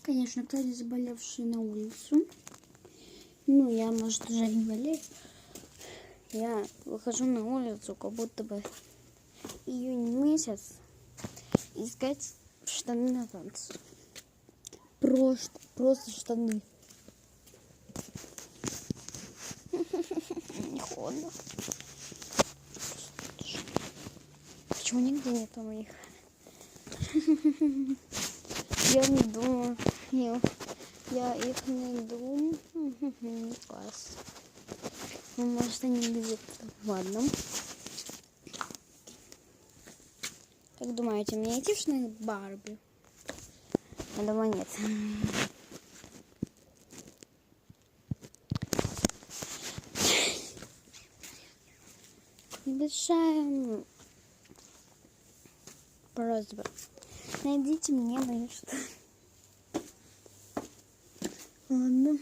Конечно, кто-то заболевший на улицу. Ну, я, может, уже не болею. Я выхожу на улицу, как будто бы июнь месяц, искать штаны на танцы. Просто штаны. Не холодно. Почему нигде нету моих? Я не думаю. Я их найду. Класс. Ну, может, они где-то. Ладно. Как думаете, мне идти в штаны Барби? Я думаю, нет. Небольшая просьба. Найдите мне мои штаны. Ладно.